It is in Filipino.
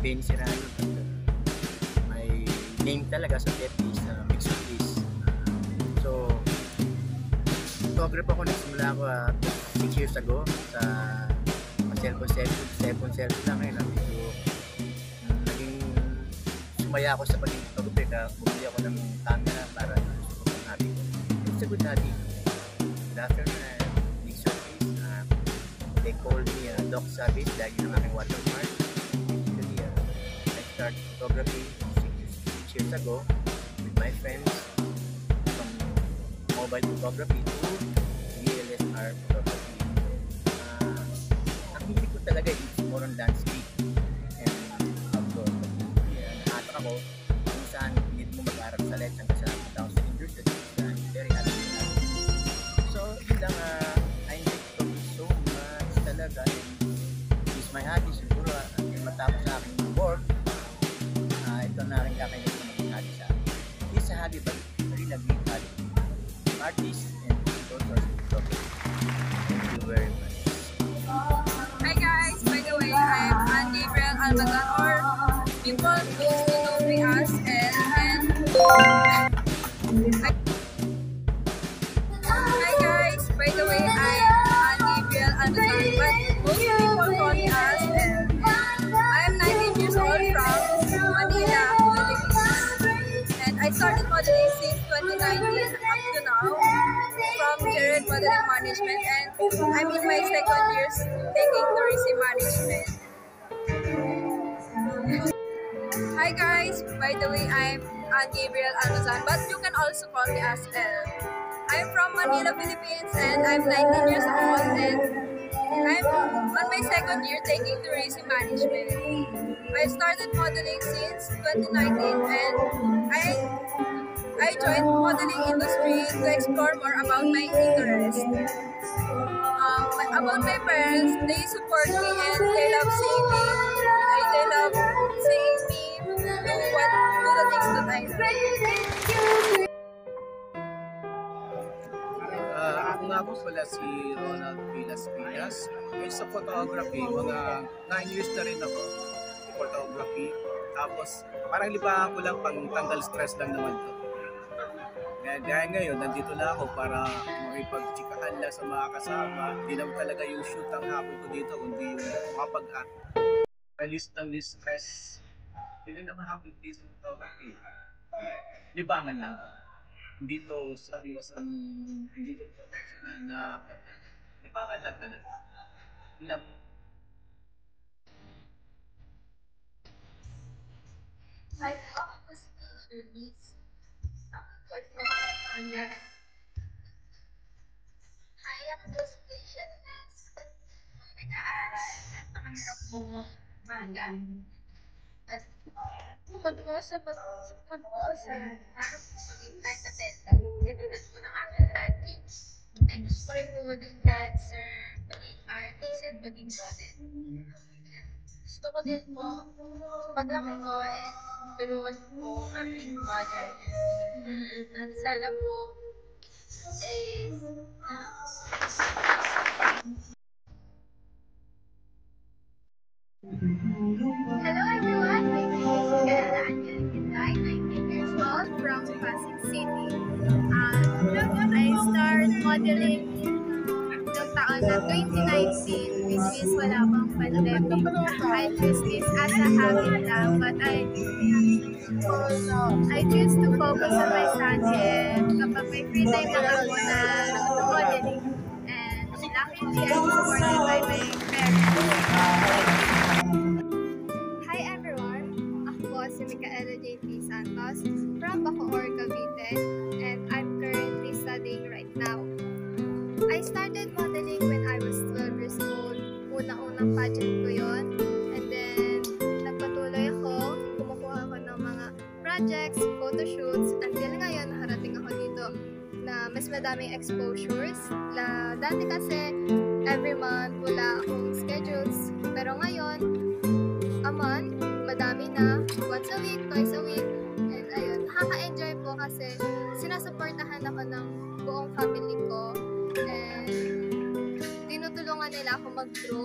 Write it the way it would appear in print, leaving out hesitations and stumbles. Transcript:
Benny Serrano. May name talaga sa FB sa Mix of Peace. So, photographer ako nagsimula ako 6 years ago sa cellphone lang ngayon. Medyo naging sumaya ako sa pagiging photographer kaya bumili ako ng camera para subukan natin. It's a good natin. Good afternoon, Mix of Peace. They call me Doc Savage dahil yun ang aking watermark. I started photography 6 years ago with my friends from mobile photography to DSLR photography. Ang hindi ko talaga is more on landscape and outdoor. Nakatak ako kung saan hindi mo mag-arap sa let's hanggang sa 1,000 industry. I'm very happy with that. So yun lang, I enjoy photography so much talaga. It's my hobby siguro. Matapos sa aking work, ito na rin kakainin ko maging hobby sa akin. It's a hobby but really a great hobby. Artist and photographers. Thank you very much. Hi guys, by the way, I'm Ann Gabriel Almazan, or people used to know me as Elle. Hi guys, by the way, I'm Ann Gabriel Almazan, but most people call me as Elle. I'm 19 years old from Manila, Philippines, and I started modeling since 2019 up to now from Jared Modeling Management, and I'm in my second year taking tourism management. Hi guys, by the way, I'm Ann Gabriel Almazan, but you can also call me as Elle. I'm from Manila, Philippines, and I'm 19 years old, and I'm on my second year taking tourism management. I started modeling since 2019, and I joined modeling industry to explore more about my interest. About my parents, they support me and they love seeing me. They love seeing me do the things that I love. Ako nga po pala si Ronald Pilas. Sa photography, mga 9 years na rin ako photography. Tapos parang libangan ko lang pang tanggal stress lang naman to. Gaya ngayon, nandito na ako para makipag-chikahan lang sa mga kasama. Hindi naman talaga yung shoot ang hapon ko dito, kundi yung release ng stress. Hindi naman hapon dito ito. Libangan lang. Dito sa dito professional na libangan lang talaga. I thought it was release. But no, I am the specialist. Ang hirap mo magaan. At bukod mo sa mental, tinulad mo ng aking dati. I gusto rin mo maging dancer, maging artist, and maging student. Gusto ko din po, paglaki ko tulungan po ang aking mother. At sana po, Hello everyone, my name is Bella Angelinday, 19 years old from Pasig City. I started modeling noong taon na 2019, which is wala pang pandemic. I choose this as a habit lang, but I choose to focus on my son and kapag may free time lang ako na modeling. And luckily, I'm supported by my parents. Hi everyone! Ako si Micaela J.P. Santos from Bacoor, Cavite, and I'm currently studying right now. I started modeling when I was 12 years old. Unang-unang pageant ko yon. And then, nagpatuloy ako. Kumukuha ako ng mga projects, photoshoots. Until ngayon, nakarating ako dito na mas madaming exposures. Dati kasi, every month, wala akong schedules. Pero ngayon, a month, madami na. Once a week, twice a week. And ayun, nakaka-enjoy po kasi sinasuportahan ako ng buong family ko. And tinutulungan nila ako mag-grow